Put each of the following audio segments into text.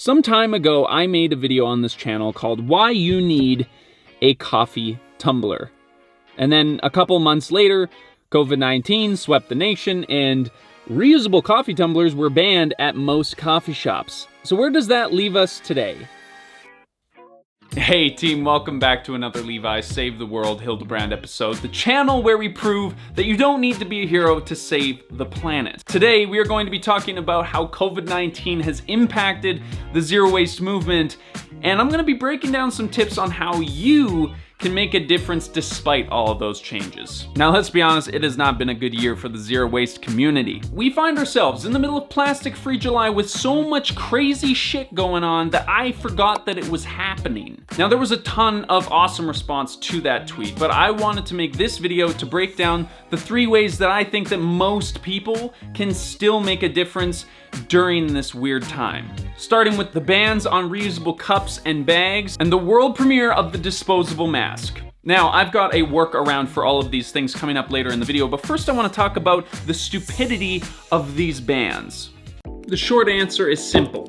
Some time ago, I made a video on this channel called Why You Need a Coffee Tumbler. And then a couple months later, COVID-19 swept the nation and reusable coffee tumblers were banned at most coffee shops. So where does that leave us today? Hey team, welcome back to another Levi Save the World Hildebrand episode, the channel where we prove that you don't need to be a hero to save the planet. Today we are going to be talking about how COVID-19 has impacted the zero waste movement, and I'm going to be breaking down some tips on how you can make a difference despite all of those changes. Now let's be honest, it has not been a good year for the zero waste community. We find ourselves in the middle of Plastic Free July with so much crazy shit going on that I forgot that it was happening. Now there was a ton of awesome response to that tweet, but I wanted to make this video to break down the 3 ways that I think that most people can still make a difference during this weird time. Starting with the bans on reusable cups and bags, and the world premiere of the disposable mask. Now, I've got a workaround for all of these things coming up later in the video, but first I want to talk about the stupidity of these bans. The short answer is simple.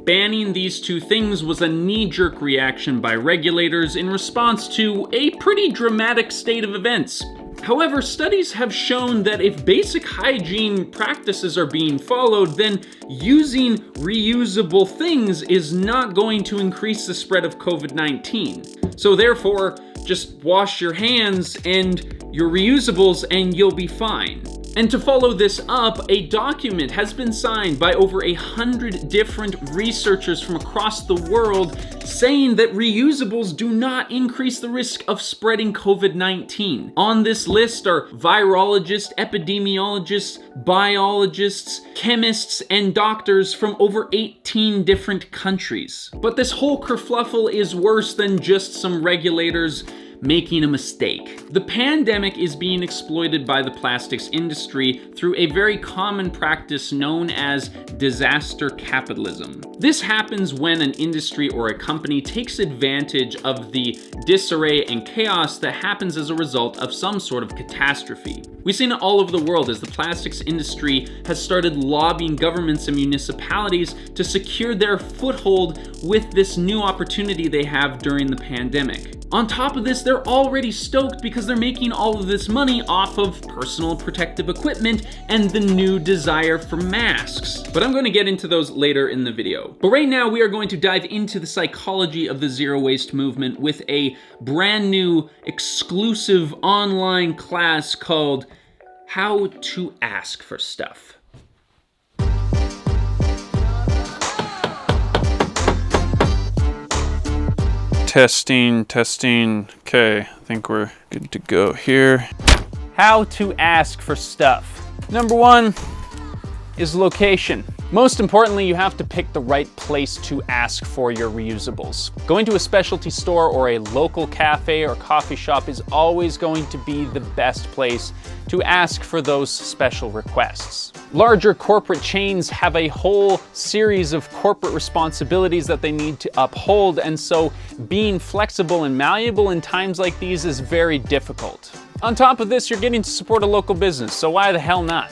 Banning these 2 things was a knee-jerk reaction by regulators in response to a pretty dramatic state of events. However, studies have shown that if basic hygiene practices are being followed, then using reusable things is not going to increase the spread of COVID-19. So therefore, just wash your hands and your reusables and you'll be fine. And to follow this up, a document has been signed by over 100 different researchers from across the world saying that reusables do not increase the risk of spreading COVID-19. On this list are virologists, epidemiologists, biologists, chemists, and doctors from over 18 different countries. But this whole kerfluffle is worse than just some regulators making a mistake. The pandemic is being exploited by the plastics industry through a very common practice known as disaster capitalism. This happens when an industry or a company takes advantage of the disarray and chaos that happens as a result of some sort of catastrophe. We've seen it all over the world as the plastics industry has started lobbying governments and municipalities to secure their foothold with this new opportunity they have during the pandemic. On top of this, they're already stoked because they're making all of this money off of personal protective equipment and the new desire for masks. But I'm going to get into those later in the video. But right now, we are going to dive into the psychology of the zero waste movement with a brand new exclusive online class called How to Ask for Stuff. Testing. Okay, I think we're good to go here. How to ask for stuff. Number 1 is location. Most importantly, you have to pick the right place to ask for your reusables. Going to a specialty store or a local cafe or coffee shop is always going to be the best place to ask for those special requests. Larger corporate chains have a whole series of corporate responsibilities that they need to uphold, and so being flexible and malleable in times like these is very difficult. On top of this, you're getting to support a local business, so why the hell not?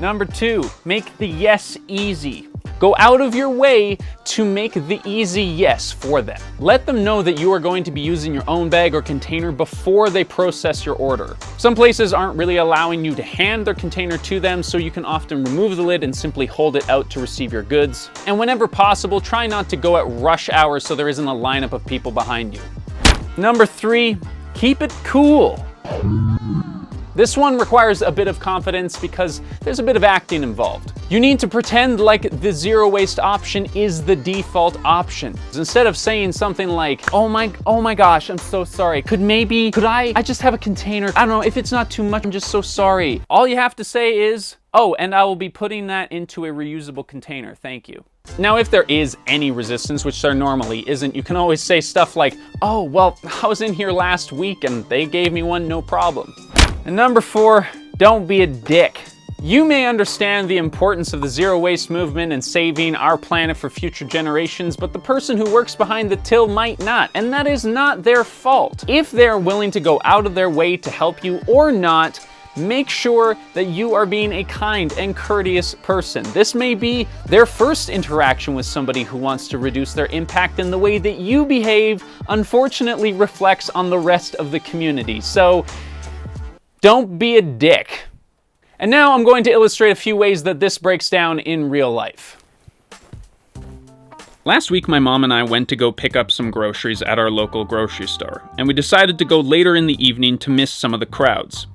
Number 2, make the yes easy. Go out of your way to make the easy yes for them. Let them know that you are going to be using your own bag or container before they process your order. Some places aren't really allowing you to hand their container to them, so you can often remove the lid and simply hold it out to receive your goods. And whenever possible, try not to go at rush hours so there isn't a lineup of people behind you. Number 3, keep it cool. This one requires a bit of confidence because there's a bit of acting involved. You need to pretend like the zero waste option is the default option. Instead of saying something like, oh my gosh, I'm so sorry. Could I just have a container? I don't know, if it's not too much, I'm just so sorry. All you have to say is, oh, and I will be putting that into a reusable container, thank you. Now, if there is any resistance, which there normally isn't, you can always say stuff like, oh, well, I was in here last week and they gave me one, no problem. And number 4, don't be a dick. You may understand the importance of the zero waste movement and saving our planet for future generations, but the person who works behind the till might not, and that is not their fault. If they're willing to go out of their way to help you or not, make sure that you are being a kind and courteous person. This may be their first interaction with somebody who wants to reduce their impact, and the way that you behave unfortunately reflects on the rest of the community. So don't be a dick. And now I'm going to illustrate a few ways that this breaks down in real life. Last week, my mom and I went to go pick up some groceries at our local grocery store, and we decided to go later in the evening to miss some of the crowds.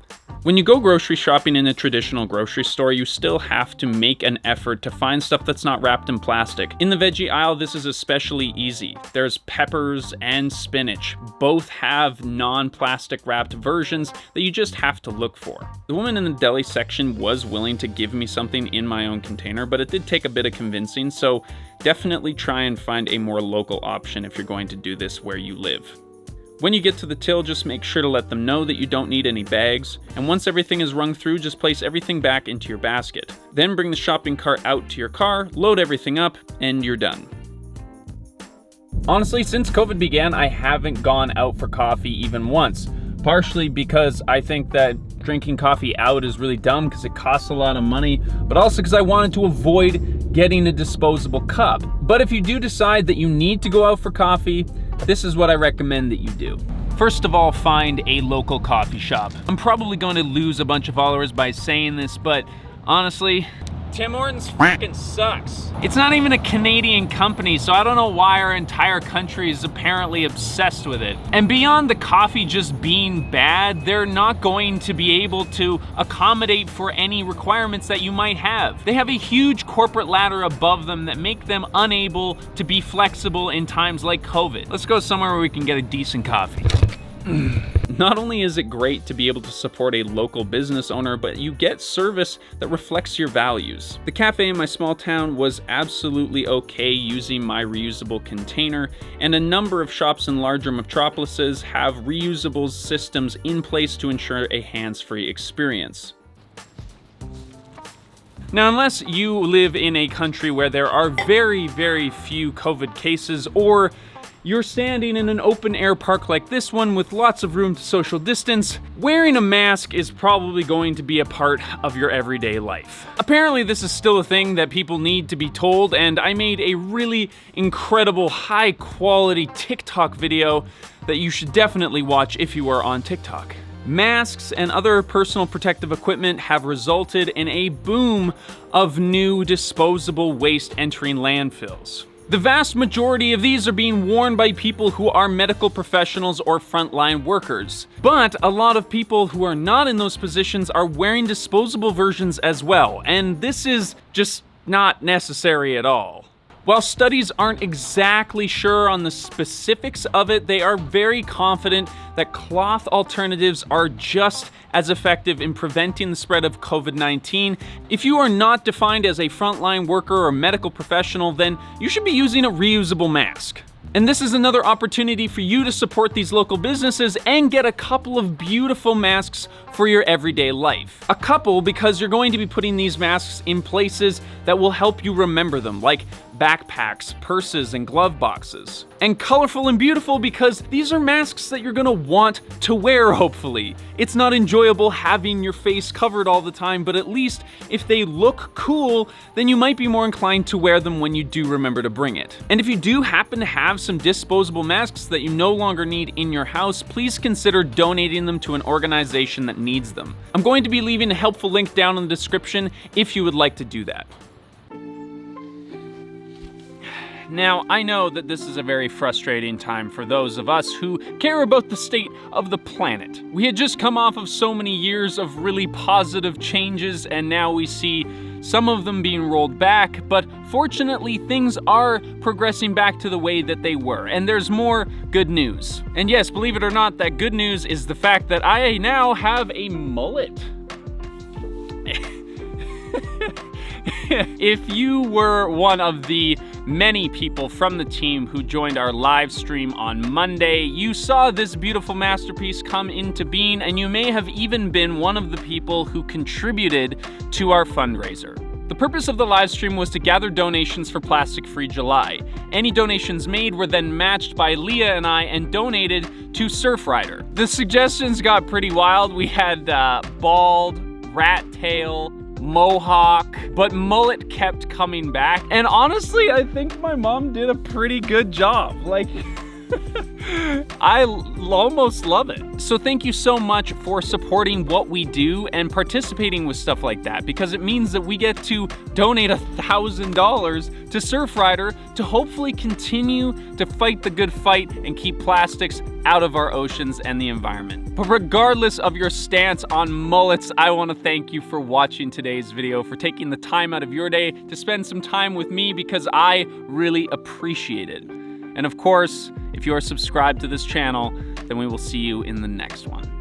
When you go grocery shopping in a traditional grocery store, you still have to make an effort to find stuff that's not wrapped in plastic. In the veggie aisle, this is especially easy. There's peppers and spinach. Both have non-plastic wrapped versions that you just have to look for. The woman in the deli section was willing to give me something in my own container, but it did take a bit of convincing, so definitely try and find a more local option if you're going to do this where you live. When you get to the till, just make sure to let them know that you don't need any bags, and once everything is rung through, just place everything back into your basket. Then bring the shopping cart out to your car, load everything up, and you're done. Honestly, since COVID began, I haven't gone out for coffee even once, partially because I think that drinking coffee out is really dumb because it costs a lot of money, but also because I wanted to avoid getting a disposable cup. But if you do decide that you need to go out for coffee, this is what I recommend that you do. First of all, find a local coffee shop. I'm probably going to lose a bunch of followers by saying this, but honestly, Tim Hortons fucking sucks. It's not even a Canadian company, so I don't know why our entire country is apparently obsessed with it. And beyond the coffee just being bad, they're not going to be able to accommodate for any requirements that you might have. They have a huge corporate ladder above them that make them unable to be flexible in times like COVID. Let's go somewhere where we can get a decent coffee. Not only is it great to be able to support a local business owner, but you get service that reflects your values. The cafe in my small town was absolutely okay using my reusable container, and a number of shops in larger metropolises have reusable systems in place to ensure a hands-free experience. Now, unless you live in a country where there are very, very few COVID cases, or you're standing in an open air park like this one with lots of room to social distance, wearing a mask is probably going to be a part of your everyday life. Apparently, this is still a thing that people need to be told, and I made a really incredible, high quality TikTok video that you should definitely watch if you are on TikTok. Masks and other personal protective equipment have resulted in a boom of new disposable waste entering landfills. The vast majority of these are being worn by people who are medical professionals or frontline workers. But a lot of people who are not in those positions are wearing disposable versions as well, and this is just not necessary at all. While studies aren't exactly sure on the specifics of it, they are very confident that cloth alternatives are just as effective in preventing the spread of COVID-19. If you are not defined as a frontline worker or medical professional, then you should be using a reusable mask. And this is another opportunity for you to support these local businesses and get a couple of beautiful masks for your everyday life. A couple because you're going to be putting these masks in places that will help you remember them, like backpacks, purses, and glove boxes. And colorful and beautiful because these are masks that you're gonna want to wear, hopefully. It's not enjoyable having your face covered all the time, but at least if they look cool, then you might be more inclined to wear them when you do remember to bring it. And if you do happen to have some disposable masks that you no longer need in your house, please consider donating them to an organization that needs them. I'm going to be leaving a helpful link down in the description if you would like to do that. Now, I know that this is a very frustrating time for those of us who care about the state of the planet. We had just come off of so many years of really positive changes, and now we see some of them being rolled back, but fortunately things are progressing back to the way that they were, and there's more good news. And yes, believe it or not, that good news is the fact that I now have a mullet. If you were one of the many people from the team who joined our live stream on Monday, you saw this beautiful masterpiece come into being, and you may have even been one of the people who contributed to our fundraiser. The purpose of the live stream was to gather donations for Plastic Free July. Any donations made were then matched by Leah and I and donated to Surfrider. The suggestions got pretty wild. We had bald, rat tail, mohawk, but mullet kept coming back. And honestly, I think my mom did a pretty good job. Like, I almost love it. So thank you so much for supporting what we do and participating with stuff like that, because it means that we get to donate $1,000 to Surfrider to hopefully continue to fight the good fight and keep plastics out of our oceans and the environment. But regardless of your stance on mullets, I want to thank you for watching today's video, for taking the time out of your day to spend some time with me, because I really appreciate it. And of course, if you are subscribed to this channel, then we will see you in the next one.